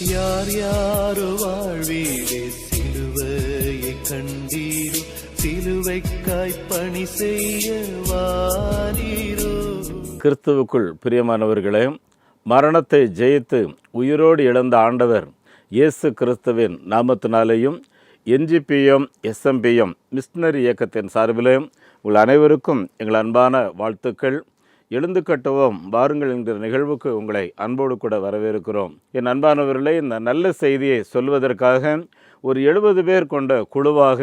யார் யாரோ வாழ்வீரே சிலுவையை கண்டீரோ, சிலுவைக்காய் பணி செய்ய வாரீரோ. கிறிஸ்துவுக்குள் பிரியமானவர்களே, மரணத்தை ஜெயித்து உயிரோடு இழந்த ஆண்டவர் இயேசு கிறிஸ்துவின் நாமத்தினாலேயும் NGPM SMPM மிஷனரி இயக்கத்தின் சார்பிலே உங்கள் அனைவருக்கும் எங்கள் அன்பான வாழ்த்துக்கள். எழுந்து கட்டுவோம் வாருங்கள் என்கிற நிகழ்வுக்கு உங்களை அன்போடு கூட வரவேற்கிறோம். என் அன்பானவர்களே, இந்த நல்ல செய்தியை சொல்வதற்காக ஒரு 70 பேர் கொண்ட குழுவாக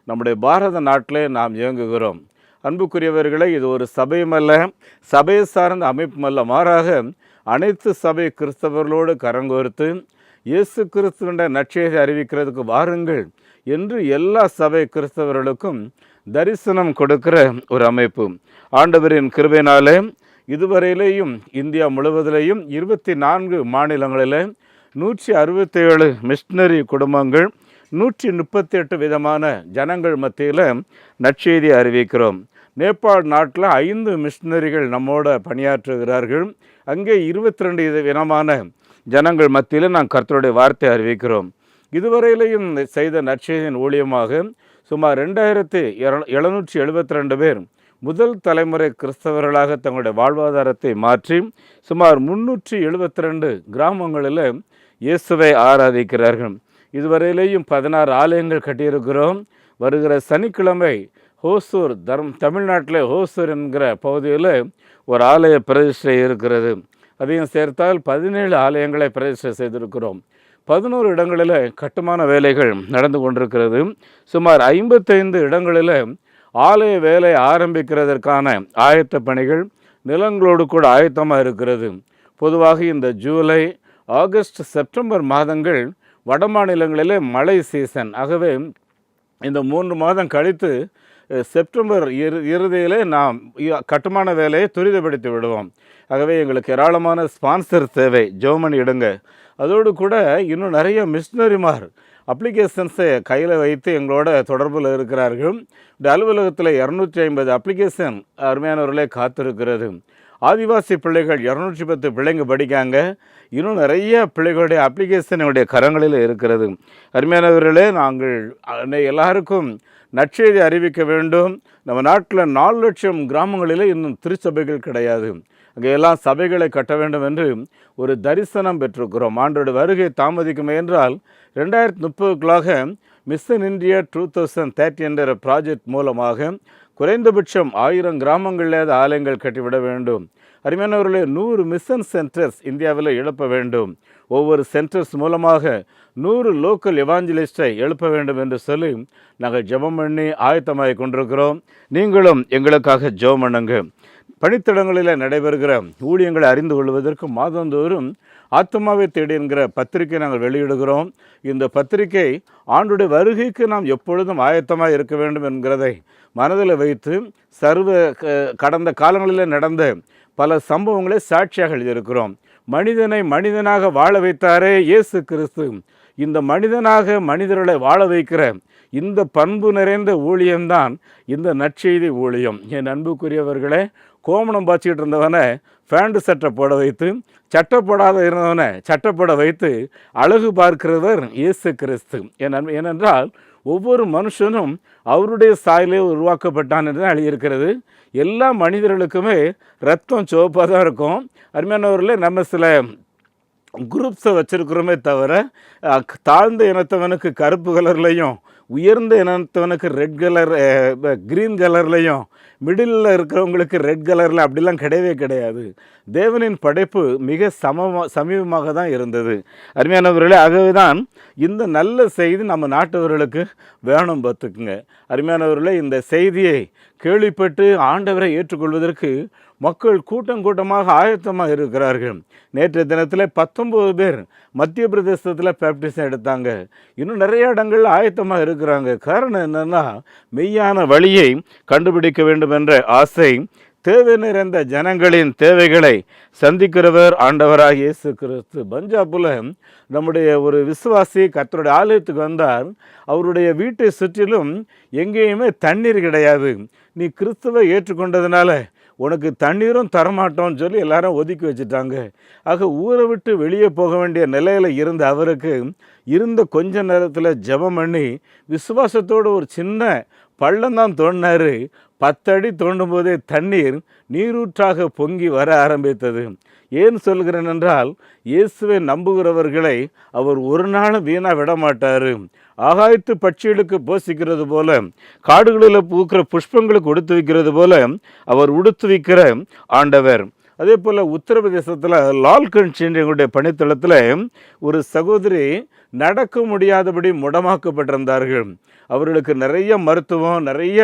நம்முடைய பாரத நாட்டிலே நாம் இயங்குகிறோம். அன்புக்குரியவர்களே, இது ஒரு சபையுமல்ல, சபையை சார்ந்த அமைப்புமல்ல, மாறாக அனைத்து சபை கிறிஸ்தவர்களோடு கரங்கோர்த்து இயேசு கிறிஸ்துவின் நற்செய்தியை அறிவிக்கிறதுக்கு வாருங்கள் என்று எல்லா சபை கிறிஸ்தவர்களுக்கும் தரிசனம் கொடுக்கிற ஒரு அமைப்பு. ஆண்டவரின் கிருபையினாலே இதுவரையிலேயும் இந்தியா முழுவதிலேயும் 24 மாநிலங்களில் 167 மிஷனரி குடும்பங்கள் 138 விதமான ஜனங்கள் மத்தியில் நற்செய்தி அறிவிக்கிறோம். நேபாள் நாட்டில் 5 மிஷனரிகள் நம்மோட பணியாற்றுகிறார்கள். அங்கே 22 விதமான ஜனங்கள் மத்தியில் நான் கர்த்தருடைய வார்த்தை அறிவிக்கிறோம். இதுவரையிலையும் செய்த நற்செய்தியின் ஊழியமாக சுமார் 2772 பேர் முதல் தலைமுறை கிறிஸ்தவர்களாக தங்களுடைய வாழ்வாதாரத்தை மாற்றி சுமார் 372 கிராமங்களில் இயேசுவை ஆராதிக்கிறார்கள். இதுவரையிலேயும் 16 ஆலயங்கள் கட்டியிருக்கிறோம். வருகிற சனிக்கிழமை ஹோசூர் தமிழ்நாட்டில் ஹோசூர் என்கிற பகுதியில் ஒரு ஆலய பிரதிஷ்டை இருக்கிறது. அதையும் சேர்த்தால் 17 ஆலயங்களை பிரதிஷ்டை செய்திருக்கிறோம். 11 இடங்களில் கட்டுமான வேலைகள் நடந்து கொண்டிருக்கிறது. சுமார் 55 இடங்களில் ஆலய வேலை ஆரம்பிக்கிறதற்கான ஆயத்த பணிகள் நிலங்களோடு கூட ஆயத்தமாக இருக்கிறது. பொதுவாக இந்த ஜூலை, ஆகஸ்ட், செப்டம்பர் மாதங்கள் வட மாநிலங்களில் மழை சீசன். ஆகவே இந்த 3 மாதம் கழித்து செப்டம்பர் இறுதியிலே நாம் கட்டுமான வேலையை துரிதப்படுத்தி விடுவோம். ஆகவே எங்களுக்கு ஏராளமான ஸ்பான்சர் தேவை, ஜெர்மனி இடுங்க. அதோடு கூட இன்னும் நிறைய மிஷனரிமார் அப்ளிகேஷன்ஸை கையில் வைத்து எங்களோட தொடர்பில் இருக்கிறார்கள். இந்த அலுவலகத்தில் 250 அப்ளிகேஷன் அருமையானவர்களே காத்திருக்கிறது. ஆதிவாசி பிள்ளைகள் 210 பிள்ளைங்க படிக்காங்க. இன்னும் நிறைய பிள்ளைகளுடைய அப்ளிகேஷனுடைய கரங்களில் இருக்கிறது. அருமையானவர்களே, நாங்கள் எல்லாருக்கும் நற்செய்தி அறிவிக்க வேண்டும். நம்ம நாட்டில் 4 லட்சம் கிராமங்களில் இன்னும் திருச்சபைகள் கிடையாது. அங்கே எல்லாம் சபைகளை கட்ட வேண்டும் என்று ஒரு தரிசனம் பெற்றிருக்கிறோம். ஆண்டோட வருகை தாமதிக்குமே என்றால் 2030க்குள்ளாக மிஷன் இந்தியா 2030 என்ற ப்ராஜெக்ட் மூலமாக குறைந்தபட்சம் 1000 கிராமங்களில் ஆலயங்கள் கட்டிவிட வேண்டும். அருமையானவர்களே, 100 மிஷன் சென்டர்ஸ் இந்தியாவில் எழுப்ப வேண்டும். ஒவ்வொரு சென்டர்ஸ் மூலமாக 100 லோக்கல் எவாஞ்சலிஸ்டை எழுப்ப வேண்டும் என்று சொல்லி நாங்கள் ஜெபம் பண்ணி ஆயத்தமாகி கொண்டிருக்கிறோம். நீங்களும் எங்களுக்காக ஜெபம் பண்ணுங்க. பணித்தடங்களில் நடைபெறுகிற ஊழியங்களை அறிந்து கொள்வதற்கு மாதந்தோறும் ஆத்மாவை தேடி என்கிற பத்திரிகை நாங்கள் வெளியிடுகிறோம். இந்த பத்திரிகை ஆண்டுடைய வருகைக்கு நாம் எப்பொழுதும் ஆயத்தமாக இருக்க வேண்டும் என்கிறதை மனதில் வைத்து கடந்த காலங்களில் நடந்த பல சம்பவங்களை சாட்சியாக எழுதியிருக்கிறோம். மனிதனை மனிதனாக வாழ வைத்தாரே இயேசு கிறிஸ்து. இந்த மனிதனாக மனிதர்களை வாழ வைக்கிற இந்த பண்பு நிறைந்த ஊழியம்தான் இந்த நற்செய்தி ஊழியம். என் அன்புக்குரியவர்களே, கோமணம் பாய்ச்சிக்கிட்டு இருந்தவனை ஃபேண்டு சட்டை போட வைத்து, சட்டை போடாத இருந்தவனை சட்டை போட வைத்து அழகு பார்க்கிறவர் இயேசு கிறிஸ்து. ஏனென்றால் ஒவ்வொரு மனுஷனும் அவருடைய சாயலே உருவாக்கப்பட்டான் என்று எழுதியிருக்கிறது. எல்லா மனிதர்களுக்குமே ரத்தம் சிவப்பாக தான் இருக்கும். அருமையானவர்களே, நம்ம சில குரூப்ஸை வச்சுருக்கிறோமே தவிர தாழ்ந்த இனத்தவனுக்கு கருப்பு கலர்லையும், உயர்ந்த இனத்தவனுக்கு ரெட் கலர் க்ரீன் கலர்லையும், மிடில் இருக்கிறவங்களுக்கு ரெட் கலரில் அப்படிலாம் கிடையவே கிடையாது. தேவனின் படைப்பு மிக சமீபமாக தான் இருந்தது. அருமையானவர்களே, ஆகவே தான் இந்த நல்ல செய்தி நம்ம நாட்டவர்களுக்கு வேணும். பார்த்துக்குங்க அருமையானவர்களே, இந்த செய்தியை கேள்விப்பட்டு ஆண்டவரை ஏற்றுக்கொள்வதற்கு மக்கள் கூட்டமாக ஆயத்தமாக இருக்கிறார்கள். நேற்றைய தினத்தில் 19 பேர் மத்திய பிரதேசத்தில் பேப்டிசம் எடுத்தாங்க. இன்னும் நிறைய இடங்களில் ஆயத்தமாக இருக்கிறாங்க. காரணம் என்னென்னா, மெய்யான வழியை கண்டுபிடிக்க வேண்டும் என்ற ஆசை, தேவை நிறைந்த ஜனங்களின் தேவைகளை சந்திக்கிறவர் ஆண்டவராக இயேசு கிறிஸ்து. பஞ்சாபில் நம்முடைய ஒரு விசுவாசி கர்த்தருடைய ஆலயத்துக்கு வந்தார். அவருடைய வீட்டை சுற்றிலும் எங்கேயுமே தண்ணீர் கிடையாது. நீ கிறிஸ்துவை ஏற்றுக்கொண்டதுனால உனக்கு தண்ணீரும் தரமாட்டோம்னு சொல்லி எல்லாரும் ஒதுக்கி வச்சுட்டாங்க. ஆக ஊரை விட்டு வெளியே போக வேண்டிய நிலையில் இருந்த அவருக்கு இருந்த கொஞ்ச நேரத்தில் ஜெபம் பண்ணி விசுவாசத்தோடு ஒரு சின்ன பள்ளம்தான் தோண்டினார். 10 அடி தோண்டும் போதே தண்ணீர் நீரூற்றாக பொங்கி வர ஆரம்பித்தது. ஏன் சொல்கிறேன் என்றால், இயேசுவை நம்புகிறவர்களை அவர் ஒரு நாளும் வீணாக விட மாட்டார். ஆகாயத்து பட்சிகளுக்கு போஷிக்கிறது போல, காடுகளில் பூக்கிற புஷ்பங்களுக்கு உடுத்து வைக்கிறது போல அவர் உடுத்து வைக்கிற ஆண்டவர். அதே போல் உத்தரப்பிரதேசத்தில் லால்கஞ்ச் எங்களுடைய பணித்தளத்தில் ஒரு சகோதரி நடக்க முடியாதபடி முடமாக்கப்பட்டிருந்தார்கள். அவர்களுக்கு நிறைய மருத்துவம், நிறைய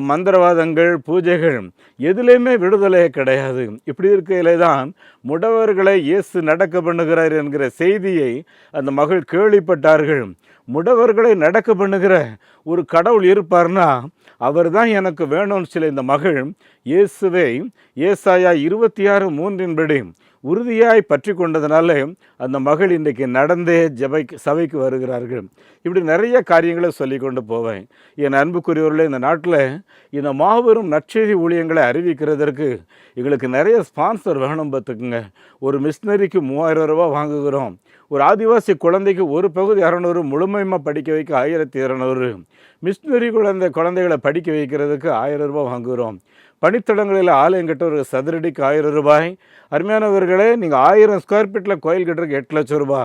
மந்திரவாதங்கள், பூஜைகள், எதுலேயுமே விடுதலையே கிடையாது. இப்படி இருக்கையிலே தான் முடவர்களை இயேசு நடக்க பண்ணுகிறார் என்கிற செய்தியை அந்த மகள் கேள்விப்பட்டார்கள். முடவர்களை நடக்க பண்ணுகிற ஒரு கடவுள் இருப்பார்னா அவர் தான் எனக்கு வேணும்னு சொல்லி இந்த மகள் இயேசுவை ஏசாயா 26:3 உறுதியாய் பற்றி கொண்டதுனால அந்த மகள் இன்றைக்கு நடந்தே சபைக்கு வருகிறார்கள். இப்படி நிறைய காரியங்களை சொல்லி கொண்டு போவேன். என் அன்புக்குரியவர்களே, இந்த நாட்டில் இந்த மாபெரும் நற்செய்தி ஊழியங்களை அறிவிக்கிறதற்கு எங்களுக்கு நிறைய ஸ்பான்சர் வேணும். பார்த்துக்குங்க, ஒரு மிஷினரிக்கு 3000 ரூபா வாங்குகிறோம். ஒரு ஆதிவாசி குழந்தைக்கு ஒரு பகுதி 600, முழுமையமாக படிக்க வைக்க 1200, மிஷினரி குழந்தைகளை படிக்க வைக்கிறதுக்கு 1000 ரூபா வாங்குகிறோம். பணித்தடங்களில் ஆலயம் கட்ட ஒரு சதுரடிக்கு 1000 ரூபாய். அருமையானவர்களே, நீங்கள் 1000 ஸ்கொயர் ஃபீட்டில் கோயில் கட்டுறதுக்கு 8 லட்சம் ரூபா,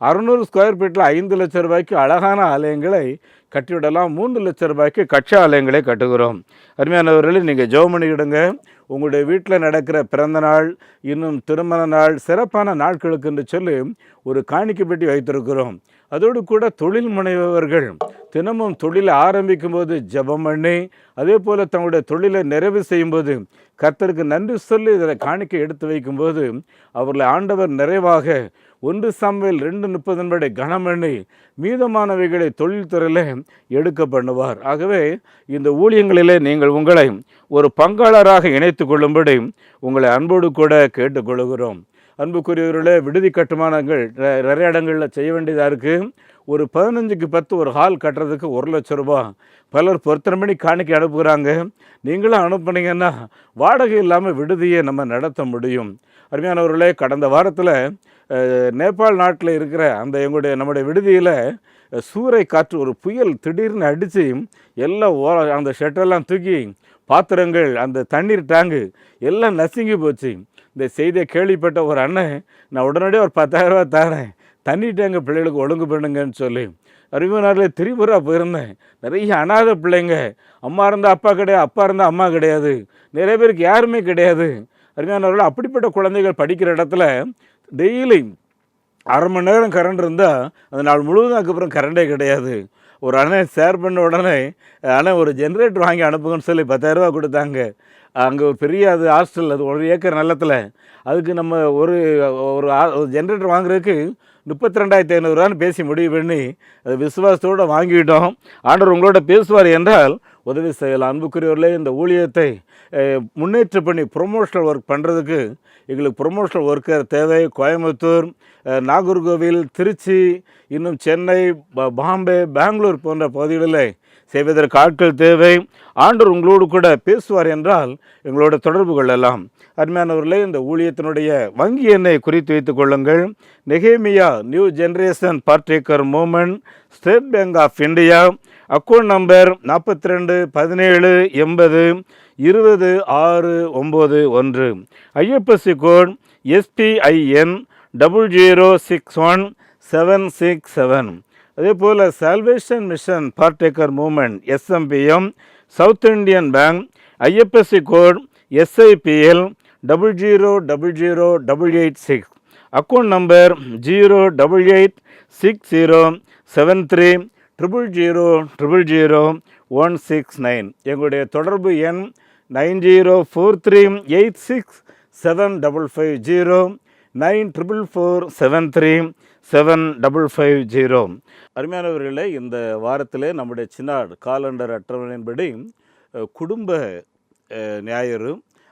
600 ஸ்கொயர் ஃபீட்டில் 5 லட்சம் ரூபாய்க்கு அழகான ஆலயங்களை கட்டிவிடலாம். 3 லட்சம் ரூபாய்க்கு கட்சா ஆலயங்களை கட்டுகிறோம். அருமையானவர்களே, நீங்கள் ஜெபம் பண்ணிக்கிடுங்க. உங்களுடைய வீட்டில் நடக்கிற பிறந்த நாள், இன்னும் திருமண நாள், சிறப்பான நாட்களுக்கு என்று சொல்லி ஒரு காணிக்கை பெட்டி வைத்திருக்கிறோம். அதோடு கூட தொழில் முனைவர்கள் தினமும் தொழிலை ஆரம்பிக்கும் போது ஜெபம் பண்ணி, அதே போல் தங்களுடைய தொழிலை நிறைவு செய்யும்போது கர்த்தருக்கு நன்றி சொல்லி இதில் காணிக்கை எடுத்து வைக்கும்போது அவர்களை ஆண்டவர் நிறைவாக 1 சாமுவேல் 2:30 கனம் பண்ணி மீதமானவைகளை தொழில்துறையில் எடுக்க பண்ணுவார். ஆகவே இந்த ஊழியங்களிலே நீங்கள் உங்களை ஒரு பங்காளராக இணைத்து கொள்ளும்படி உங்களை அன்போடு கூட கேட்டுக்கொள்கிறோம். அன்புக்குரியவர்களே, விடுதி கட்டுமானங்கள் நிறைய இடங்களில் செய்ய வேண்டியதாக இருக்குது. ஒரு 15க்கு 10 ஒரு ஹால் கட்டுறதுக்கு 1 லட்சம் ரூபா. பலர் பொருத்தனை பண்ணி காணிக்கை அனுப்புகிறாங்க. நீங்களும் அனுப்புனீங்கன்னா வாடகை இல்லாமல் விடுதியை நம்ம நடத்த முடியும். அருமையானவர்களே, கடந்த வாரத்தில் நேபாள் நாட்டில் இருக்கிற நம்முடைய விடுதியில் சூறை காற்று, ஒரு புயல் திடீர்னு அடித்து எல்லாம் அந்த ஷெட்டெல்லாம் தூக்கி, பாத்திரங்கள், அந்த தண்ணீர் டேங்கு எல்லாம் நசுங்கி போச்சு. இந்த செய்தியை கேள்விப்பட்ட ஒரு அண்ணன், நான் உடனடியாக ஒரு 10,000 ரூபா தரேன், தண்ணி டேங்கு பிள்ளைகளுக்கு ஒழுங்கு பண்ணுங்கன்னு சொல்லி அறிவுனாரில் திரிபுரா போயிருந்தேன். நிறைய அனாதை பிள்ளைங்க, அம்மா இருந்தால் அப்பா கிடையாது, அப்பா இருந்தால் அம்மா கிடையாது, நிறைய பேருக்கு யாருமே கிடையாது. அருமையானவர்கள், அப்படிப்பட்ட குழந்தைகள் படிக்கிற இடத்துல டெய்லி 1/2 மணி நேரம் கரண்ட் இருந்தால் அந்த நாள் முழுவதும் அதுக்கப்புறம் கரண்டே கிடையாது. ஒரு அண்ணன் ஷேர் பண்ண உடனே, ஆனால் ஒரு ஜென்ரேட்டர் வாங்கி அனுப்புங்கன்னு சொல்லி 10,000 ரூபா கொடுத்தாங்க. அங்கே ஒரு பெரிய ஹாஸ்டல், அது 1 ஏக்கர் நிலத்தில். அதுக்கு நம்ம ஒரு ஜென்ரேட்டர் வாங்குறதுக்கு 32,500 பேசி முடிவு பண்ணி அது விசுவாசத்தோடு வாங்கிவிட்டோம். ஆண்டவர் உங்களோட பேசுவார் என்றால் உதவி செய்யலாம். அன்புக்குரியவர்களே, இந்த ஊழியத்தை முன்னேற்ற பண்ணி ப்ரொமோஷனல் ஒர்க் பண்ணுறதுக்கு எங்களுக்கு ப்ரொமோஷனல் ஒர்க்கர் தேவை. கோயம்புத்தூர், நாகர்கோவில், திருச்சி, இன்னும் சென்னை, பாம்பே, பெங்களூர் போன்ற பகுதிகளில் செய்வதற்கு ஆட்கள் தேவை. ஆண்டவர் உங்களோடு கூட பேசுவார் என்றால் எங்களோட தொடர்பு கொள்ளலாம். அருமையானவர்களே, இந்த ஊழியத்தினுடைய வங்கி எண்ணை குறித்து வைத்துக் கொள்ளுங்கள். நெகேமியா new generation partaker moment, State Bank of India, account number 42 17 80 20 691, IFSC code SPIN 0061767. அதே போல் salvation mission partaker moment SMPM, South Indian Bank, IFSC code SIPL 0000886, account number 0886073000169. எங்களுடைய தொடர்பு எண் 9043867550, 9447375550. அருமையானவர்களே, இந்த வாரத்திலே நம்முடைய சின்னாட் காலண்டர் அட்டவணையின்படி குடும்ப ஞாயிறு.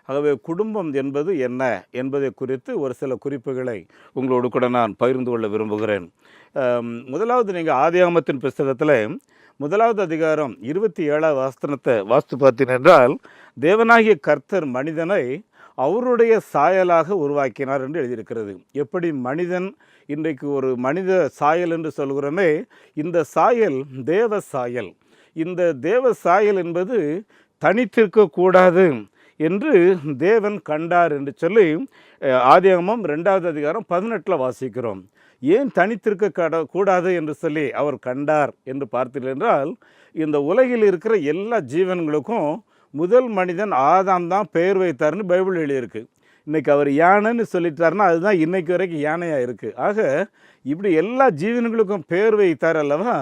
ஆகவே குடும்பம் என்பது என்ன என்பதை குறித்து ஒரு சில குறிப்புகளை உங்களோடு கூட நான் பகிர்ந்து கொள்ள விரும்புகிறேன். முதலாவது, நீங்கள் ஆதியாகமத்தின் புஸ்தகத்தில் முதலாவது அதிகாரம் 27வது வசனத்தை வாசித்து பார்த்தீர்கள் என்றால், தேவனாகிய கர்த்தர் மனிதனை அவருடைய சாயலாக உருவாக்கினார் என்று எழுதியிருக்கிறது. எப்படி மனிதன் இன்றைக்கு ஒரு மனித சாயல் என்று சொல்கிறோமே, இந்த சாயல் தேவ சாயல். இந்த தேவ சாயல் என்பது தனித்திருக்கக்கூடாது என்று தேவன் கண்டார் என்று சொல்லி ஆதியாகமம் 2வது அதிகாரம் 18 வாசிக்கிறோம். ஏன் தனித்திருக்க கூடாது என்று சொல்லி அவர் கண்டார் என்று பார்த்தீர்கள் என்றால், இந்த உலகில் இருக்கிற எல்லா ஜீவன்களுக்கும் முதல் மனிதன் ஆதாம் தான் பெயர் வைத்தார்னு பைபிள் எழுதியிருக்கு. இன்றைக்கி அவர் யானைன்னு சொல்லிட்டாருன்னா அதுதான் இன்றைக்கு வரைக்கும் யானையாக இருக்குது. ஆக இப்படி எல்லா ஜீவன்களுக்கும் பெயர் வைத்தார் அல்லவா.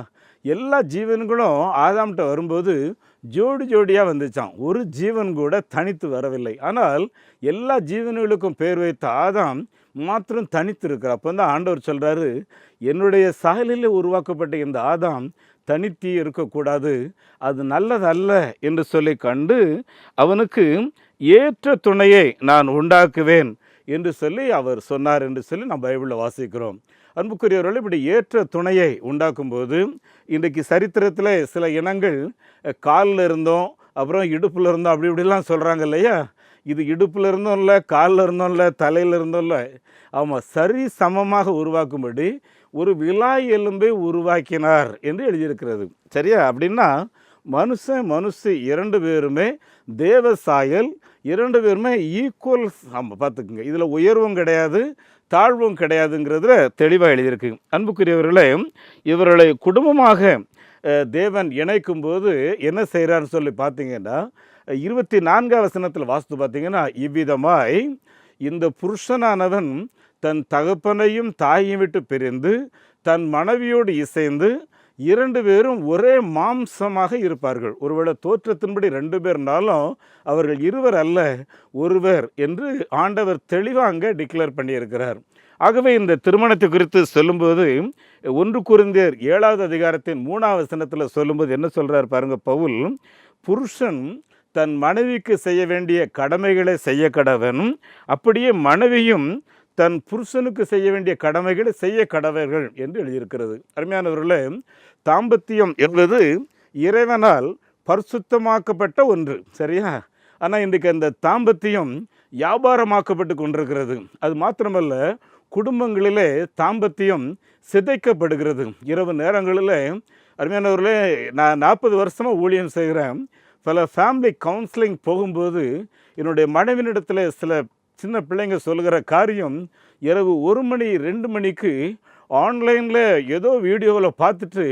எல்லா ஜீவன்களும் ஆதாம்கிட்ட வரும்போது ஜோடி ஜோடியாக வந்துச்சான். ஒரு ஜீவன் கூட தனித்து வரவில்லை. ஆனால் எல்லா ஜீவன்களுக்கும் பெயர் வைத்த ஆதாம் மாத்திரம் தனித்து இருக்கிறார். அப்போ தான் ஆண்டவர் சொல்கிறாரு, என்னுடைய சாயலில் உருவாக்கப்பட்ட இந்த ஆதாம் தனித்து இருக்கக்கூடாது, அது நல்லதல்ல என்று சொல்லி கண்டு அவனுக்கு ஏற்ற துணையை நான் உண்டாக்குவேன் என்று சொல்லி அவர் சொன்னார் என்று சொல்லி நாம் பைபிளில் வாசிக்கிறோம். அன்புக்குரியவர்கள், இப்படி ஏற்ற துணையை உண்டாக்கும்போது இன்றைக்கு சரித்திரத்தில் சில இனங்கள் காலில் இருந்தோம், அப்புறம் இடுப்பில் இருந்தோம், அப்படி இப்படிலாம் சொல்கிறாங்க இல்லையா. இது இடுப்பில் இருந்தும் இல்லை, காலில் இருந்தும் இல்லை, தலையில் இருந்தும் இல்லை. ஆமாம், சரி சமமாக உருவாக்கும்படி ஒரு விலா எலும்பை உருவாக்கினார் என்று எழுதியிருக்கிறது. சரியா? அப்படின்னா மனுஷி 2 பேருமே தேவ சாயல், 2 பேருமே ஈக்குவல். ஆமாம், பார்த்துக்குங்க, இதில் உயர்வும் கிடையாது தாழ்வும் கிடையாதுங்கிறதுல தெளிவாக எழுதியிருக்கு. அன்புக்குரியவர்களே, இவர்களை குடும்பமாக தேவன் இணைக்கும் போது என்ன செய்கிறான்னு சொல்லி பார்த்தீங்கன்னா, 24வது வசனத்தில் வாசித்து பார்த்தீங்கன்னா, இவ்விதமாய் இந்த புருஷனானவன் தன் தகப்பனையும் தாயையும் விட்டு பிரிந்து தன் மனைவியோடு இசைந்து 2 பேரும் ஒரே மாம்சமாக இருப்பார்கள். ஒருவேளை தோற்றத்தின்படி 2 பேர்னாலும் அவர்கள் இருவர் அல்ல, ஒருவர் என்று ஆண்டவர் தெளிவாக அங்கே டிக்ளேர் பண்ணியிருக்கிறார். ஆகவே இந்த திருமணத்தை குறித்து சொல்லும்போது 1 கொரிந்தியர் 7வது அதிகாரத்தின் 3வது வசனத்தில் சொல்லும்போது என்ன சொல்கிறார் பாருங்க பவுல், புருஷன் தன் மனைவிக்கு செய்ய வேண்டிய கடமைகளை செய்ய கடவன், அப்படியே மனைவியும் தன் புருஷனுக்கு செய்ய வேண்டிய கடமைகளை செய்ய கடவர்கள் என்று எழுதியிருக்கிறது. அருமையானவர்களே, தாம்பத்தியம் என்பது இறைவனால் பரிசுத்தமாக்கப்பட்ட ஒன்று. சரியா? ஆனால் இன்றைக்கு அந்த தாம்பத்தியம் வியாபாரமாக்கப்பட்டு கொண்டிருக்கிறது. அது மாத்திரமல்ல, குடும்பங்களிலே தாம்பத்தியம் சிதைக்கப்படுகிறது. இரவு நேரங்களில் அருமையானவர்களே, நான் 40 வருஷமாக ஊழியம் செய்கிறேன். பல ஃபேமிலி கவுன்சிலிங் போகும்போது என்னுடைய மனைவினிடத்தில் சில சின்ன பிள்ளைங்க சொல்கிற காரியம், இரவு 1 மணி 2 மணிக்கு ஆன்லைனில் ஏதோ வீடியோவில் பார்த்துட்டு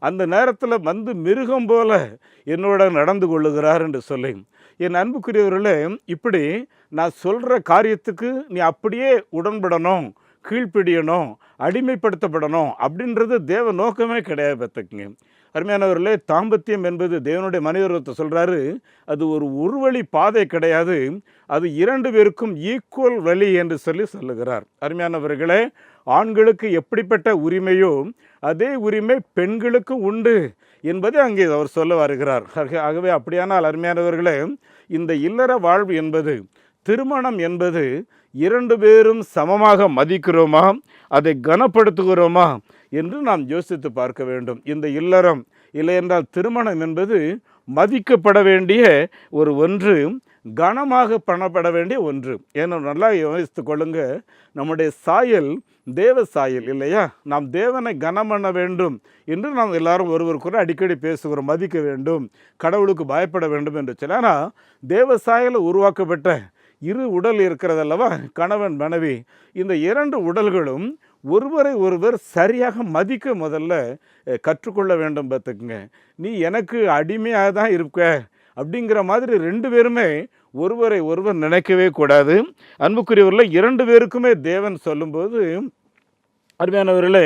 அந்த நேரத்தில் வந்து மிருகம் போல என்னோட நடந்து கொள்ளுகிறார் என்று சொல்லி. என் அன்புக்குரியவர்களே, இப்படி நான் சொல்கிற காரியத்துக்கு நீ அப்படியே உடன்படணும், கீழ்ப்பிடியணும், அடிமைப்படுத்தப்படணும் அப்படின்றது தேவ நோக்கமே கிடையாது. பார்த்துக்குங்க அருமையானவர்களே, தாம்பத்தியம் என்பது தேவனுடைய மனிதத்தை சொல்கிறாரு, அது ஒரு வழி பாதை கிடையாது, அது 2 பேருக்கும் ஈக்குவல் வழி என்று சொல்லி சொல்லுகிறார். அருமையானவர்களே, ஆண்களுக்கு எப்படிப்பட்ட உரிமையோ அதே உரிமை பெண்களுக்கு உண்டு என்பதை அங்கே அவர் சொல்ல வருகிறார். ஆகவே அப்படியானால் அருமையானவர்களே, இந்த இல்லற வாழ்வு என்பது, திருமணம் என்பது 2 பேரும் சமமாக மதிக்கிறோமா, அதை கனப்படுத்துகிறோமா என்று நாம் யோசித்து பார்க்க வேண்டும். இந்த இல்லறம் இல்லையென்றால் திருமணம் என்பது மதிக்கப்பட வேண்டிய ஒரு ஒன்று, கனமாக பண்ணப்பட வேண்டிய ஒன்று. ஏன்னா நல்லா யோசித்து கொள்ளுங்க, நம்முடைய சாயல் தேவ சாயல் இல்லையா. நாம் தேவனை கனம் பண்ண வேண்டும் என்று நாம் எல்லாரும் ஒருவருக்குற அடிக்கடி பேசுகிறோம். மதிக்க வேண்டும், கடவுளுக்கு பயப்பட வேண்டும் என்று சொல்லி. ஆனால் தேவ சாயல் உருவாக்கப்பட்ட 2 உடல் இருக்கிறதல்லவா, கணவன் மனைவி. இந்த 2 உடல்களும் ஒருவரை ஒருவர் சரியாக மதிக்க முதல்ல கற்றுக்கொள்ள வேண்டும். பார்த்துக்குங்க, நீ எனக்கு அடிமையாக தான் இருக்க அப்படிங்கிற மாதிரி 2 பேருமே ஒருவரை ஒருவர் நினைக்கவே கூடாது. அன்புக்குரியவர்களே, 2 பேருக்குமே தேவன் சொல்லும்போது, அருமையானவர்களே,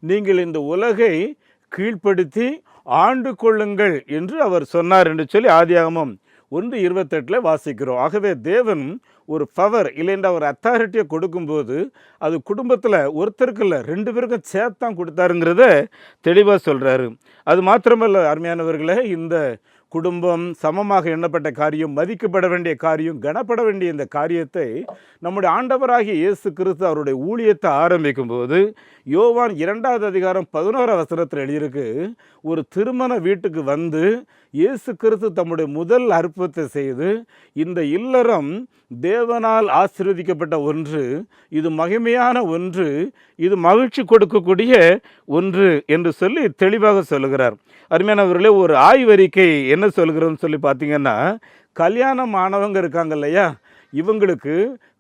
நீங்கள் இந்த உலகை கீழ்ப்படுத்தி ஆண்டு கொள்ளுங்கள் என்று அவர் சொன்னார் என்று சொல்லி ஆதியாகமம் 1:28 வாசிக்கிறோம். ஆகவே தேவன் ஒரு பவர் இல்லைன்ற ஒரு அத்தாரிட்டியை கொடுக்கும்போது அது குடும்பத்தில் ஒருத்தருக்கு இல்லை, 2 பேருக்கும் சேர்த்தான் கொடுத்தாருங்கிறத தெளிவாக சொல்கிறாரு. அது மாத்திரமல்ல அருமையானவர்களே, இந்த குடும்பம் சமமாக எண்ணப்பட்ட காரியம், மதிக்கப்பட வேண்டிய காரியம், கனப்பட வேண்டிய இந்த காரியத்தை நம்முடைய ஆண்டவராகிய இயேசு கிறிஸ்து அவருடைய ஊழியத்தை ஆரம்பிக்கும் போது யோவான் 2வது அதிகாரம் 11வது வசனத்தில் எழுதியிருக்கு, ஒரு திருமண வீட்டுக்கு வந்து இயேசு கிறிஸ்து தம்முடைய முதல் அற்புதத்தை செய்து, இந்த இல்லறம் தேவனால் ஆசீர்வதிக்கப்பட்ட ஒன்று, இது மகிமையான ஒன்று, இது மகிழ்ச்சி கொடுக்கக்கூடிய ஒன்று என்று சொல்லி தெளிவாக சொல்லுகிறார். அருமையானவர்களே, ஒரு ஆய்வறிக்கை என்ன சொல்கிறோன்னு சொல்லி பார்த்தீங்கன்னா, கல்யாணம் ஆனவங்க இருக்காங்க இல்லையா, இவங்களுக்கு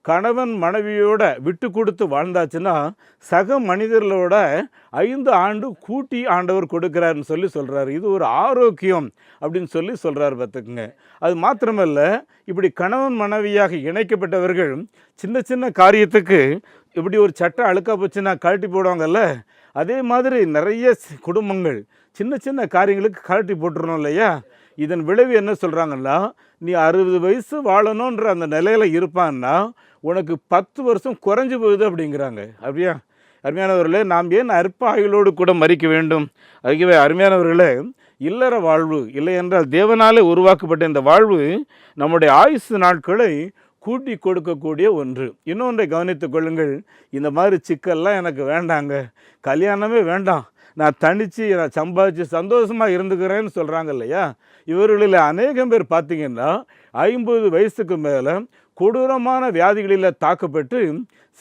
கணவன் மனைவியோட விட்டு கொடுத்து வாழ்ந்தாச்சுன்னா சக மனிதர்களோட 5 ஆண்டு கூட்டி ஆண்டவர் கொடுக்குறாருன்னு சொல்லி சொல்கிறார். இது ஒரு ஆரோக்கியம் அப்படின்னு சொல்லி சொல்கிறார் பார்த்துக்குங்க. அது மாத்திரமல்ல, இப்படி கணவன் மனைவியாக இணைக்கப்பட்டவர்கள் சின்ன சின்ன காரியத்துக்கு இப்படி ஒரு சட்டை அழுக்கா போச்சுன்னா கழட்டி போடுவாங்கல்ல, அதே மாதிரி நிறைய குடும்பங்கள் சின்ன சின்ன காரியங்களுக்கு கழட்டி போட்டுருணும் இல்லையா. இதன் விளைவு என்ன சொல்கிறாங்கன்னா, நீ 60 வயசு வாழணுன்ற அந்த நிலையில் இருப்பான்னா உனக்கு 10 வருஷம் குறைஞ்சி போகுது அப்படிங்கிறாங்க. அப்படியா அருமையானவர்களே, நாம் ஏன் அற்ப ஆயுளோடு கூட மறிக்க வேண்டும்? ஆகவே அருமையானவர்களே, இல்லற வாழ்வு இல்லை என்றால் தேவனாலே உருவாக்கப்பட்ட இந்த வாழ்வு நம்முடைய ஆயுசு நாட்களை கூட்டி கொடுக்கக்கூடிய ஒன்று. இன்னொன்றை கவனித்துக் கொள்ளுங்கள், இந்த மாதிரி சிக்கல்லாம் எனக்கு வேண்டாங்க, கல்யாணமே வேண்டாம், நான் தனித்து நான் சம்பாதிச்சு சந்தோஷமாக இருந்துக்கிறேன்னு சொல்கிறாங்க இல்லையா. இவர்களில் அநேகம் பேர் பார்த்திங்கன்னா 50 வயசுக்கு மேலே கொடூரமான வியாதிகளில் தாக்கப்பட்டு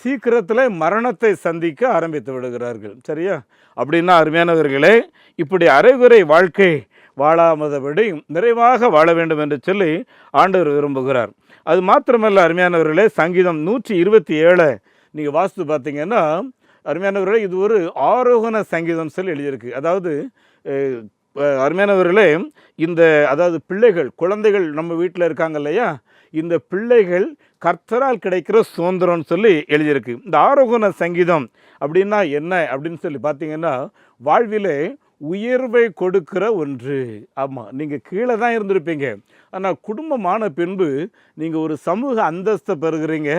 சீக்கிரத்தில் மரணத்தை சந்திக்க ஆரம்பித்து விடுகிறார்கள். சரியா? அப்படின்னா அருமையானவர்களே, இப்படி அரைகுறை வாழ்க்கை வாழாமதபடி நிறைவாக வாழ வேண்டும் என்று சொல்லி ஆண்டவர் விரும்புகிறார். அது மாத்திரமல்ல அருமையானவர்களே, சங்கீதம் 127 நீங்கள் வாசித்து பார்த்தீங்கன்னா அருமையானவர்களே, இது ஒரு ஆரோகண சங்கீதம் சொல்லி எழுதியிருக்கு. அதாவது அருமையானவர்களே, அதாவது பிள்ளைகள் குழந்தைகள் நம்ம வீட்டில் இருக்காங்க இல்லையா, இந்த பிள்ளைகள் கர்த்தரால் கிடைக்கிற சுதந்திரம்னு சொல்லி எழுதியிருக்கு. இந்த ஆரோகண சங்கீதம் அப்படின்னா என்ன அப்படின்னு சொல்லி பார்த்தீங்கன்னா, வாழ்விலே உயர்வை கொடுக்கிற ஒன்று. ஆமாம், நீங்கள் கீழே தான் இருந்திருப்பீங்க, ஆனால் குடும்பமான பின்பு நீங்கள் ஒரு சமூக அந்தஸ்தை பெறுகிறீங்க,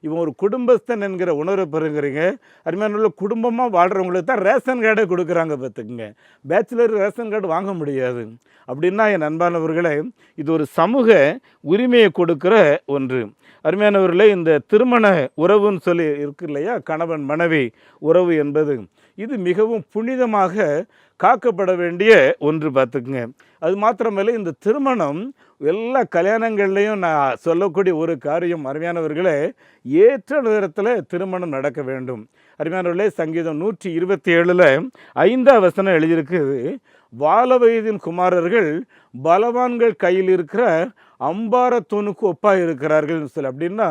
இவன் ஒரு குடும்பஸ்தன் என்கிற உணர்வை பெறுகிறீங்க. அருமையான குடும்பமாக வாழ்கிறவங்களுக்கு தான் ரேஷன் கார்டை கொடுக்குறாங்க பார்த்துக்குங்க. பேச்சுலர் ரேஷன் கார்டு வாங்க முடியாது. அப்படின்னா என் அன்பானவர்களே, இது ஒரு சமூக உரிமையை கொடுக்கிற ஒன்று. அருமையானவர்களே, இந்த திருமண உறவுன்னு சொல்லி இருக்கு இல்லையா, கணவன் மனைவி உறவு என்பது இது மிகவும் புனிதமாக காக்கப்பட வேண்டிய ஒன்று பார்த்துக்குங்க. அது மாத்திரமல்ல, இந்த திருமணம் எல்லா கல்யாணங்கள்லேயும் நான் சொல்லக்கூடிய ஒரு காரியம் அருமையானவர்களே, ஏற்ற நேரத்தில் திருமணம் நடக்க வேண்டும். அருமையானவர்களே, சங்கீதம் 127 5வது வசனம் எழுதியிருக்குது, வால வயதின் குமாரர்கள் பலவான்கள் கையில் இருக்கிற அம்பாரத்தூணுக்கு ஒப்பாக இருக்கிறார்கள் சொல்லி. அப்படின்னா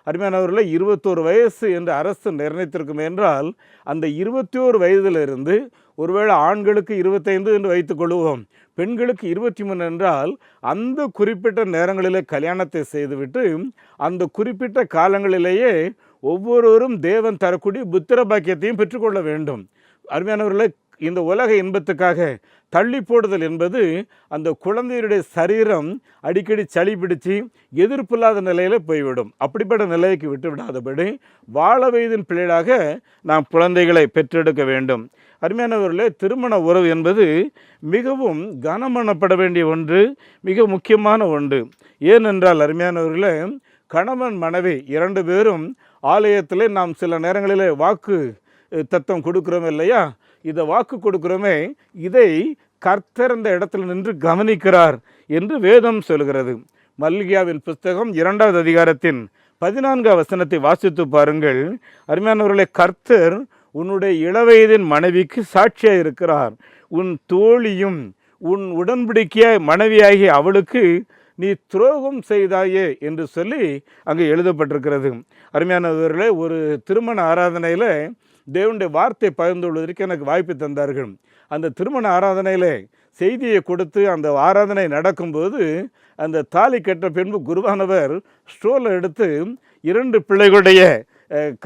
அருமையானவர்களே, 21 வயசு என்று அரசு நிர்ணயித்திருக்கும் என்றால் அந்த 21 வயதிலிருந்து ஒருவேளை ஆண்களுக்கு 25 என்று வைத்துக்கொள்வோம், பெண்களுக்கு 23 என்றால் அந்த குறிப்பிட்ட நேரங்களிலே கல்யாணத்தை செய்துவிட்டு அந்த குறிப்பிட்ட காலங்களிலேயே ஒவ்வொருவரும் தேவன் தரக்கூடிய புத்திர பாக்கியத்தையும் பெற்றுக்கொள்ள வேண்டும். அருமையானவர்களே, இந்த உலக இன்பத்துக்காக தள்ளி போடுதல் என்பது அந்த குழந்தையுடைய சரீரம் அடிக்கடி சளி பிடிச்சு எதிர்ப்பில்லாத நிலையில் போய்விடும். அப்படிப்பட்ட நிலைக்கு விட்டு விடாதபடி வாழ வயதின் பிள்ளைகளாக நாம் குழந்தைகளை பெற்றெடுக்க வேண்டும். அருமையானவர்களே, திருமண உறவு என்பது மிகவும் கனமனப்பட வேண்டிய ஒன்று, மிக முக்கியமான ஒன்று. ஏனென்றால் அருமையானவர்களே, கணவன் மனைவி 2 பேரும் ஆலயத்தில் நாம் சில நேரங்களில் வாக்கு தத்தம் கொடுக்குறோம் இல்லையா, இதை வாக்கு கொடுக்குறோமே, இதை கர்த்தர் இந்த இடத்துல நின்று கவனிக்கிறார் என்று வேதம் சொல்கிறது. மல்கியாவின் புஸ்தகம் 2வது அதிகாரத்தின் 14வது வசனத்தை வாசித்து பாருங்கள். அருமையானவர்களே, கர்த்தர் உன்னுடைய இளவயதின் மனைவிக்கு சாட்சியாக இருக்கிறார், உன் தோழியும் உன் உடன்படிக்கைய மனைவியாகிய அவளுக்கு நீ துரோகம் செய்தாயே என்று சொல்லி அங்கே எழுதப்பட்டிருக்கிறது. அருமையானவர்களே, ஒரு திருமண ஆராதனையில் தேவனுடைய வார்த்தை பகிர்ந்து கொள்வதற்கு எனக்கு வாய்ப்பு தந்தார்கள். அந்த திருமண ஆராதனையில் செய்தியை கொடுத்து அந்த ஆராதனை நடக்கும்போது அந்த தாலி கட்ட பின்பு குருவானவர் ஸ்டோலை எடுத்து 2 பிள்ளைகளுடைய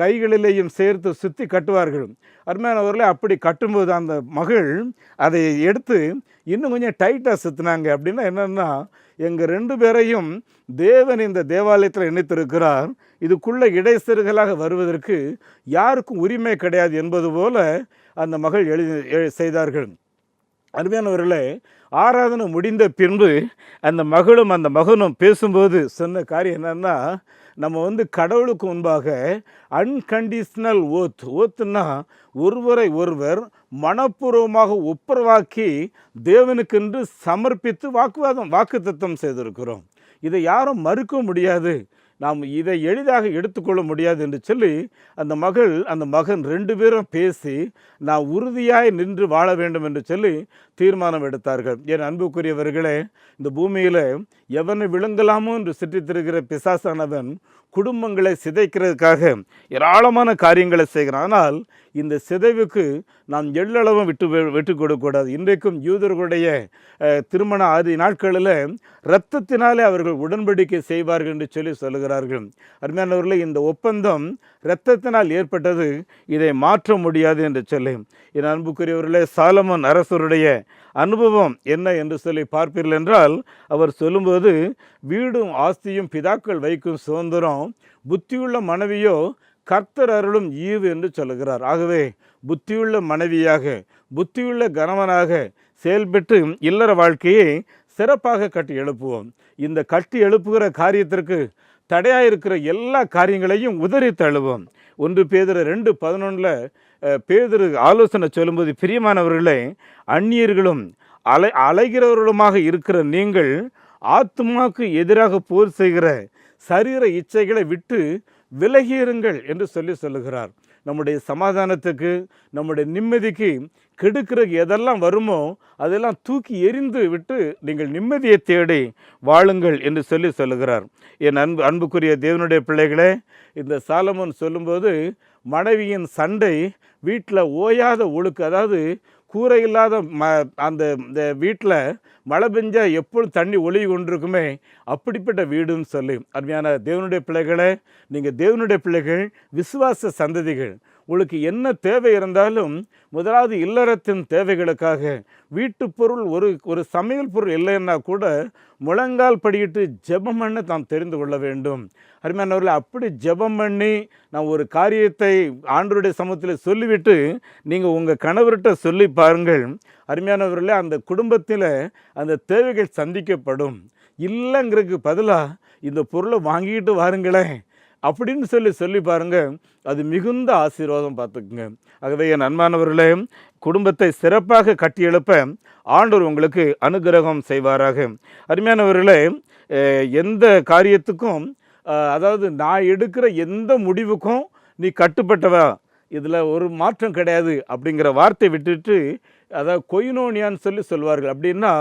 கைகளிலேயும் சேர்த்து சுற்றி கட்டுவார்கள். அருமையானவர்களே, அப்படி கட்டும்போது அந்த மகள் அதை எடுத்து இன்னும் கொஞ்சம் டைட்டாக சுற்றினாங்க. அப்படின்னா என்னென்னா, எங்கள் 2 பேரையும் தேவன் இந்த தேவாலயத்தில் இணைத்திருக்கிறார், இதுக்குள்ளே இடைச்செருகலாக வருவதற்கு யாருக்கும் உரிமை கிடையாது என்பது போல அந்த மகள் செய்தார்கள். அருமையானவர்களே, ஆராதனை முடிந்த பின்பு அந்த மகளும் அந்த மகனும் பேசும்போது சொன்ன காரியம் என்னன்னா, நம்ம கடவுளுக்கு முன்பாக அன்கண்டிஷனல் ஓத்துன்னா ஒருவரை ஒருவர் மனப்பூர்வமாக ஒப்புரவாக்கி தேவனுக்கென்று சமர்ப்பித்து வாக்குத்தத்தம் செய்திருக்கிறோம். இதை யாரும் மறுக்க முடியாது, நாம் இதை எளிதாக எடுத்துக்கொள்ள முடியாது என்று சொல்லி அந்த மகன் 2 பேரும் பேசி நான் உறுதியாய் நின்று வாழ வேண்டும் என்று சொல்லி தீர்மானம் எடுத்தார்கள். என் அன்புக்குரியவர்களே, இந்த பூமியில் எவனை விழுங்கலாமோ என்று சுற்றித்திருக்கிற பிசாசானவன் குடும்பங்களை சிதைக்கிறதுக்காக ஏராளமான காரியங்களை செய்கிறான். ஆனால் இந்த சிதைவுக்கு நாம் எள்ளளவும் விட்டு கொடுக்கக்கூடாது. இன்றைக்கும் யூதர்களுடைய திருமண ஆதி நாட்களில் இரத்தத்தினாலே அவர்கள் உடன்படிக்கை செய்வார்கள் என்று சொல்லி சொல்லுகிறார்கள். அருமையானவர்களே, இந்த ஒப்பந்தம் இரத்தத்தினால் ஏற்பட்டது, இதை மாற்ற முடியாது என்று சொல்லி என் அன்புக்குரியவர்களே, சாலமோன் அரசருடைய அனுபவம் என்ன என்று சொல்லி பார்ப்பீர்கள் என்றால், அவர் சொல்லும்போது வீடும் ஆஸ்தியும் பிதாக்கள் வைக்கும் சுதந்திரம், புத்தியுள்ள மனைவியோ கர்த்தர் அருளும் ஈவு என்று சொல்லுகிறார். ஆகவே புத்தியுள்ள மனைவியாக புத்தியுள்ள கணவனாக செயல்பட்டு இல்லற வாழ்க்கையை சிறப்பாக கட்டி எழுப்புவோம். இந்த கட்டி எழுப்புகிற காரியத்திற்கு தடையாயிருக்கிற எல்லா காரியங்களையும் உதறி தழுவோம். 1 பேதுரு 2:11 பேதுரு ஆலோசனை சொல்லும்போது, பிரியமானவர்களே, அந்நியர்களும் அலைகிறவர்களுமாக இருக்கிற நீங்கள் ஆத்துமாக்கு எதிராக போர் செய்கிற சரீர இச்சைகளை விட்டு விலகியிருங்கள் என்று சொல்லுகிறார். நம்முடைய சமாதானத்துக்கு, நம்முடைய நிம்மதிக்கு கெடுக்கிறதுக்கு எதெல்லாம் வருமோ அதெல்லாம் தூக்கி எறிந்து விட்டு நீங்கள் நிம்மதியை தேடி வாழுங்கள் என்று சொல்லுகிறார். என் அன்புக்குரிய தேவனுடைய பிள்ளைகளே, இந்த சாலமோன் சொல்லும்போது மனைவியின் சண்டை வீட்டில் ஓயாத ஒழுக்கு, அதாவது கூரை இல்லாத அந்த வீட்டில் மழை பெஞ்சால் எப்பொழுதும் தண்ணி ஒழுகி கொண்டிருக்குமே அப்படிப்பட்ட வீடுன்னு சொல்லி. அருமையான தேவனுடைய பிள்ளைகளே, நீங்கள் தேவனுடைய பிள்ளைகள், விசுவாச சந்ததிகள். உங்களுக்கு என்ன தேவை இருந்தாலும் முதலாவது இல்லறத்தின் தேவைகளுக்காக வீட்டு பொருள், ஒரு சமையல் பொருள் இல்லைன்னா கூட முழங்கால் படியிட்டு ஜெபம் பண்ண நாம் தெரிந்து கொள்ள வேண்டும். அருமையானவர்கள், அப்படி ஜெபம் பண்ணி நான் ஒரு காரியத்தை ஆண்டவருடைய சமூகத்தில் சொல்லிவிட்டு நீங்கள் உங்கள் கணவர்கிட்ட சொல்லி பாருங்கள். அருமையானவர்களே, அந்த குடும்பத்தில் அந்த தேவைகள் சந்திக்கப்படும். இல்லைங்கிறதுக்கு பதிலாக இந்த பொருளை வாங்கிட்டு வாருங்களேன் அப்படின்னு சொல்லி பாருங்க, அது மிகுந்த ஆசீர்வாதம் பார்த்துக்குங்க. ஆகவே என் அன்பானவர்களே, குடும்பத்தை சிறப்பாக கட்டி எழுப்ப ஆண்டவர் உங்களுக்கு அனுகிரகம் செய்வாராக. அருமையானவர்களே, எந்த காரியத்துக்கும், அதாவது நான் எடுக்கிற எந்த முடிவுக்கும் நீ கட்டுப்பட்டவா, இதில் ஒரு மாற்றம் கிடையாது அப்படிங்கிற வார்த்தை விட்டுட்டு, அதாவது கொயினோனியான்னு சொல்வார்கள். அப்படின்னா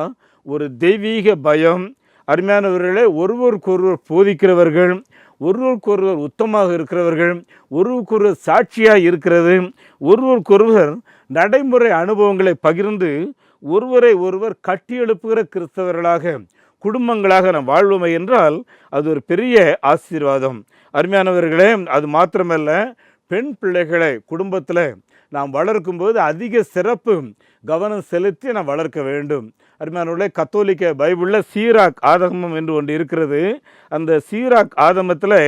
ஒரு தெய்வீக பயம். அருமையானவர்களே, ஒருவருக்கொருவர் போதிக்கிறவர்கள், ஒருவருக்கொருவர் உத்தமாக இருக்கிறவர்கள், ஒருவருக்கொருவர் சாட்சியாக இருக்கிறது, ஒருவருக்கொருவர் நடைமுறை அனுபவங்களை பகிர்ந்து ஒருவரை ஒருவர் கட்டி எழுப்புகிற கிறிஸ்தவர்களாக, குடும்பங்களாக நாம் வாழ்வோமே என்றால் அது ஒரு பெரிய ஆசீர்வாதம். அருமையானவர்களே, அது மாத்திரமல்ல, பெண் பிள்ளைகளை குடும்பத்தில் நாம் வளர்க்கும்போது அதிக சிறப்பு கவனம் செலுத்தி நாம் வளர்க்க வேண்டும். அருமையானவர்களே, கத்தோலிக்க பைபிளில் சீராக் ஆதமம் என்று ஒன்று இருக்கிறது. அந்த சீராக் ஆதமத்தில்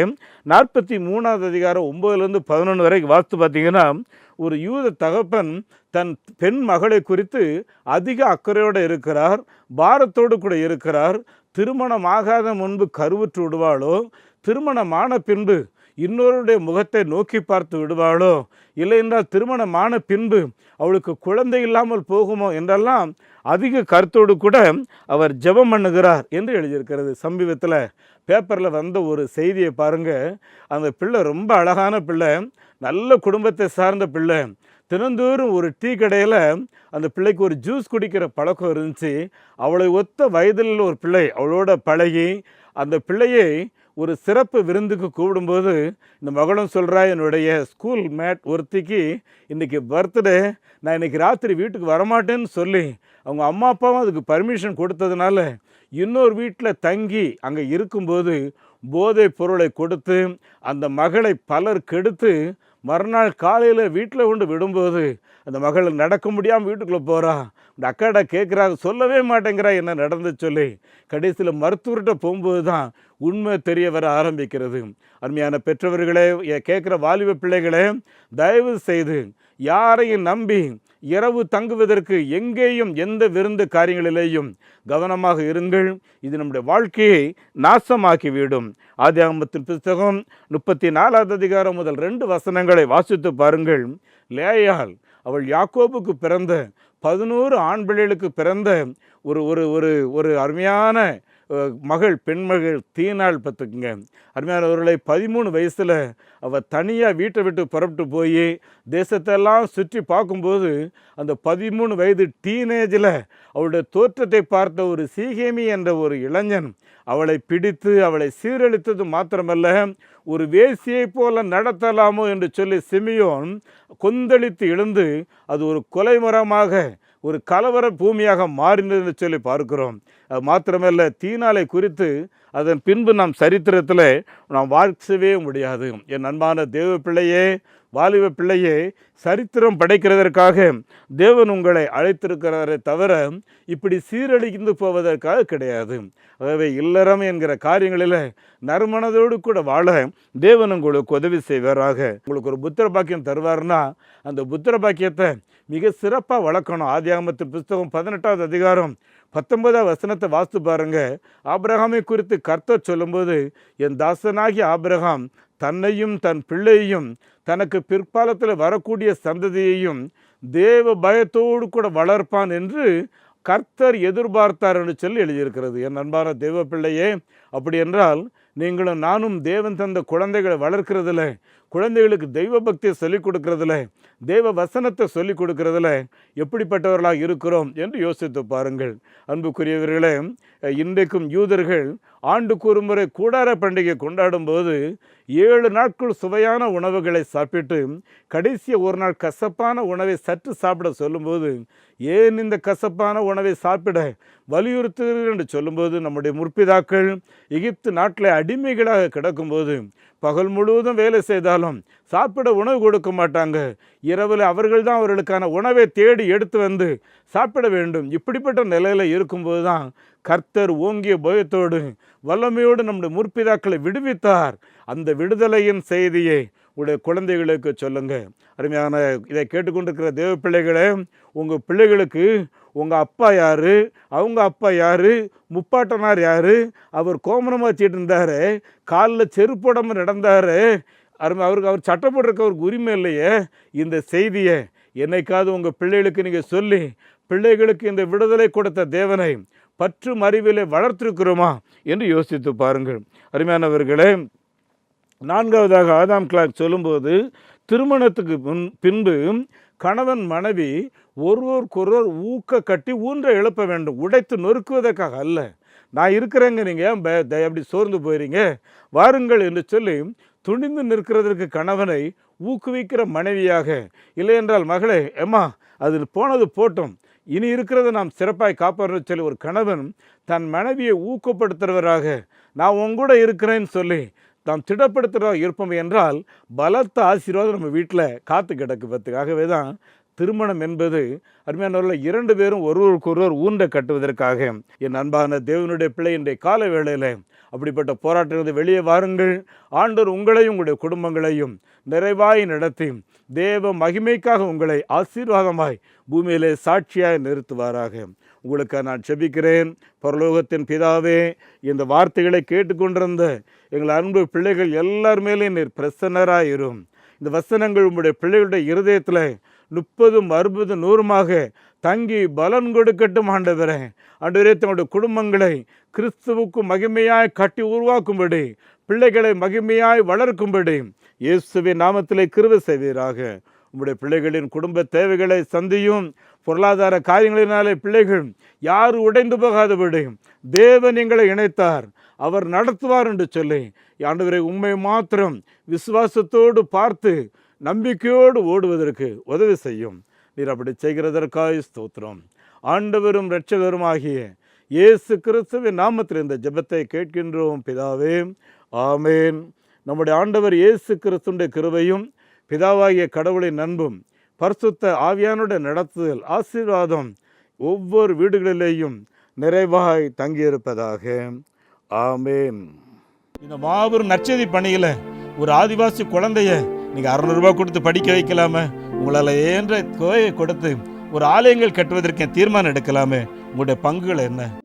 43வது அதிகாரம் 9-11 வரை வாஸ்து பார்த்தீங்கன்னா, ஒரு யூத தகப்பன் தன் பெண் மகளை குறித்து அதிக அக்கறையோடு இருக்கிறார், பாரத்தோடு கூட இருக்கிறார். திருமணமாகாத முன்பு கருவுற்று விடுவாளோ, திருமணமான பின்பு இன்னொருடைய முகத்தை நோக்கி பார்த்து விடுவாளோ, இல்லை என்றால் திருமணமான பின்பு அவளுக்கு குழந்தை இல்லாமல் போகுமோ என்றெல்லாம் அதிக கருத்தோடு கூட அவர் ஜெபம் பண்ணுகிறார் என்று எழுதியிருக்கிறது. சமீபத்தில் பேப்பரில் வந்த ஒரு செய்தியை பாருங்கள். அந்த பிள்ளை ரொம்ப அழகான பிள்ளை, நல்ல குடும்பத்தை சார்ந்த பிள்ளை. தினந்தோறும் ஒரு டீ கடையில் அந்த பிள்ளைக்கு ஒரு ஜூஸ் குடிக்கிற பழக்கம் இருந்துச்சு. அவளை ஒத்த வயதில் ஒரு பிள்ளை அவளோட பழகி அந்த பிள்ளையை ஒரு சிறப்பு விருந்துக்கு கூப்பிடும்போது இந்த மகளும் சொல்கிறா, என்னுடைய ஸ்கூல் மேட் ஒருத்திக்கு இன்றைக்கி பர்த்டே, நான் இன்றைக்கி ராத்திரி வீட்டுக்கு வரமாட்டேன்னு சொல்லி அவங்க அம்மா அப்பாவும் அதுக்கு பர்மிஷன் கொடுத்ததுனால இன்னொரு வீட்டில் தங்கி அங்கே இருக்கும்போது போதை பொருளை கொடுத்து அந்த மகளை பலர் கெடுத்து மறுநாள் காலையில் வீட்டில் கொண்டு விடும்போது அந்த மகள் நடக்க முடியாமல் வீட்டுக்குள்ளே போகிறா. இந்த அக்காடா கேட்குறாங்க, சொல்லவே மாட்டேங்கிறா என்ன நடந்து சொல்லி. கடைசியில் மருத்துவர்கிட்ட போகும்போது தான் உண்மை தெரிய வர ஆரம்பிக்கிறது. அருமையான பெற்றவர்களே, கேட்குற வாலிப பிள்ளைகளே, தயவு செய்து யாரையும் நம்பி இரவு தங்குவதற்கு எங்கேயும் எந்த விருந்து காரியங்களிலேயும் கவனமாக இருங்கள். இது நம்முடைய வாழ்க்கையை நாசமாக்கிவிடும். ஆதியாகமத்தின் புத்தகம் 34வது அதிகாரம் முதல் 2 வசனங்களை வாசித்து பாருங்கள். லேயாள் அவள் யாக்கோபுக்கு பிறந்த 11 ஆண் பிள்ளைகளுக்கு பிறந்த ஒரு ஒரு ஒரு ஒரு அருமையான மகள், பெண்மகள் தீனாள். பார்த்துக்குங்க அருமையானவர்களை, 13 வயசில் அவள் தனியாக வீட்டை விட்டு புறப்பட்டு போய் தேசத்தெல்லாம் சுற்றி பார்க்கும்போது அந்த 13 வயது டீனேஜில் அவளுடைய தோற்றத்தை பார்த்த ஒரு சீகேமி என்ற ஒரு இளைஞன் அவளை பிடித்து அவளை சீரழித்தது மாத்திரமல்ல, ஒரு வேசியை போல நடத்தலாமோ என்று சொல்லி சிமியோன் கொந்தளித்து எழுந்து அது ஒரு கொலைமரமாக, ஒரு கலவர பூமியாக மாறினது என்று சொல்லி பார்க்கிறோம். அது மாத்திரமல்ல, தீனாலை குறித்து அதன் பின்பு நாம் சரித்திரத்தில் நாம் வாசிக்கவே முடியாது. என் அன்பான தேவ பிள்ளையே, வாலிப பிள்ளையே, சரித்திரம் படைக்கிறதற்காக தேவன் உங்களை அழைத்திருக்கிறாரே தவிர இப்படி சீரழிந்து போவதற்காக கிடையாது. ஆகவே இல்லறம் என்கிற காரியங்களில் நறுமனதோடு கூட வாழ தேவன் உங்களுக்கு உதவி செய்வாராக. உங்களுக்கு ஒரு புத்திர பாக்கியம் தருவார்னா அந்த புத்திர பாக்கியத்தை மிக சிறப்பாக வளர்க்கணும். ஆதியாகமத்தின் புத்தகம் 18வது அதிகாரம் 19வது வசனத்தை வாசித்து பாருங்க. ஆபிரகாமை குறித்து கர்த்தர் சொல்லும்போது, என் தாசனாகிய ஆபிரகாம் தன்னையும் தன் பிள்ளையையும் தனக்கு பிற்காலத்தில் வரக்கூடிய சந்ததியையும் தேவ பயத்தோடு கூட வளர்ப்பான் என்று கர்த்தர் எதிர்பார்த்தார் என்று சொல்லி எழுதியிருக்கிறது. என் அன்பான தேவ பிள்ளையே, அப்படி என்றால் நீங்களும் நானும் தேவன் தந்த குழந்தைகளை வளர்க்கிறதுல, குழந்தைகளுக்கு தெய்வ பக்தியை சொல்லிக் கொடுக்கறதுல, தேவ வசனத்தை சொல்லிக் கொடுக்கறதுல எப்படிப்பட்டவர்களாக இருக்கிறோம் என்று யோசித்து பாருங்கள். அன்புக்குரியவர்களே, இன்றைக்கும் யூதர்கள் ஆண்டுக்கு ஒரு முறை கூடார பண்டிகை கொண்டாடும் போது 7 நாட்கள் சுவையான உணவுகளை சாப்பிட்டு கடைசி ஒரு நாள் கசப்பான உணவை சற்று சாப்பிட சொல்லும்போது, ஏன் இந்த கசப்பான உணவை சாப்பிட வலியுறுத்துகிறீர்கள் என்று சொல்லும்போது, நம்முடைய முற்பிதாக்கள் எகிப்து நாட்டில் அடிமைகளாக கிடக்கும்போது பகல் முழுவதும் வேலை செய்தாலும் சாப்பிட உணவு கொடுக்க மாட்டாங்க. இரவில் அவர்கள் தான் அவர்களுக்கான உணவை தேடி எடுத்து வந்து சாப்பிட வேண்டும். இப்படிப்பட்ட நிலையில் இருக்கும்போது தான் கர்த்தர் ஓங்கிய பயத்தோடு வல்லமையோடு நம்முடைய முற்பிதாக்களை விடுவித்தார். அந்த விடுதலையின் செய்தியை உடைய குழந்தைகளுக்கு சொல்லுங்க. அருமையான இதை கேட்டுக்கொண்டிருக்கிற தேவ பிள்ளைகளே, உங்கள் பிள்ளைகளுக்கு உங்கள் அப்பா யார், அவங்க அப்பா யார், முப்பாட்டனார் யார், அவர் கோமணமாக வச்சுட்டு இருந்தார், காலில் செருப்போடாமல் நடந்தார், அவர் சட்டை போட்டிருக்க அவருக்கு உரிமை இல்லையே. இந்த செய்தியை என்னைக்காவது உங்கள் பிள்ளைகளுக்கு நீங்கள் சொல்லி பிள்ளைகளுக்கு இந்த விடுதலை கொடுத்த தேவனை பற்றும் அறிவிலே வளர்த்திருக்கிறோமா என்று யோசித்து பாருங்கள். அருமையானவர்களே, 4வதாக ஆதாம் கிளாக் சொல்லும்போது, திருமணத்துக்கு பின்பு கணவன் மனைவி ஒருவருக்கொருவர் ஊக்க கட்டி ஊன்ற எழுப்ப வேண்டும், உடைத்து நொறுக்குவதற்காக அல்ல. நான் இருக்கிறேங்க, நீங்கள் அப்படி சோர்ந்து போயிறீங்க, வாருங்கள் என்று சொல்லி துணிந்து நிற்கிறதற்கு கணவனை ஊக்குவிக்கிற மனைவியாக, இல்லை என்றால் மகளே ஏம்மா அதில் போனது போட்டோம், இனி இருக்கிறத நாம் சிறப்பாய் காப்பாற்ற சொல்லி ஒரு கணவன் தன் மனைவியை ஊக்கப்படுத்துகிறவராக, நான் உங்கூட இருக்கிறேன்னு சொல்லி நாம் திடப்படுத்துகிறவராக இருப்போம் என்றால் பலத்த ஆசீர்வாதம் நம்ம வீட்டில் காத்து கிடக்கு. ஆகவே தான் திருமணம் என்பது அருமையானவர்கள் 2 பேரும் ஒருவருக்கொருவர் ஊன்ற கட்டுவதற்காக. என் அன்பான தேவனுடைய பிள்ளை, இன்றைய கால வேளையில் அப்படிப்பட்ட போராட்டத்தை வெளியே வாருங்கள். ஆண்டவர் உங்களையும் உங்களுடைய குடும்பங்களையும் நிறைவாய் நடத்தி தேவ மகிமைக்காக உங்களை ஆசீர்வாதமாய் பூமியிலே சாட்சியாய் நிறுத்துவாராக. உங்களுக்கு நான் செபிக்கிறேன். பரலோகத்தின் பிதாவே, இந்த வார்த்தைகளை கேட்டுக்கொண்டிருந்த எங்கள் அன்பு பிள்ளைகள் எல்லார் மேலேயும் நீர் பிரசன்னராயிரும். இந்த வசனங்கள் உங்களுடைய பிள்ளைகளுடைய இருதயத்தில் 30, 60, 100 தங்கி பலன் கொடுக்கட்டும். ஆண்டவரே, தன்னுடைய குடும்பங்களை கிறிஸ்துவுக்கு மகிமையாய் கட்டி உருவாக்கும்படி, பிள்ளைகளை மகிமையாய் வளர்க்கும்படி இயேசுவின் நாமத்திலே கிருபை செய்வீராக. உங்களுடைய பிள்ளைகளின் குடும்ப தேவைகளை சந்தியும். பொருளாதார காரியங்களினாலே பிள்ளைகள் யார் உடைந்து போகாதபடி தேவன் எங்களை இணைத்தார், அவர் நடத்துவார் என்று சொல்லி ஆண்டவரை உண்மை மாத்திரம் விசுவாசத்தோடு பார்த்து நம்பிக்கையோடு ஓடுவதற்கு உதவி செய்யும். நீர் அப்படி செய்கிறதற்காக ஸ்தோத்திரம். ஆண்டவரும் இரட்சகரும் ஆகிய இயேசு கிறிஸ்துவின் நாமத்தில் இந்த ஜெபத்தை கேட்கின்றோம் பிதாவே, ஆமேன். நம்முடைய ஆண்டவர் இயேசு கிறிஸ்துவின் கிருபையும் பிதாவாகிய கடவுளின் அன்பும் பரிசுத்த ஆவியானுடைய நடத்துதல் ஆசீர்வாதம் ஒவ்வொரு வீடுகளிலேயும் நிறைவாய் தங்கியிருப்பதாக. ஆமேன். இந்த மாபெரும் நற்செய்தி பணியில் ஒரு ஆதிவாசி குழந்தைய நீங்கள் 600 ரூபாய் கொடுத்து படிக்க வைக்கலாமே, உங்களால் ஏன்ற தொகையை கொடுத்து ஒரு ஆலயங்கள் கட்டுவதற்கு தீர்மானம் எடுக்கலாமே. உங்களுடைய பங்குகள் என்ன?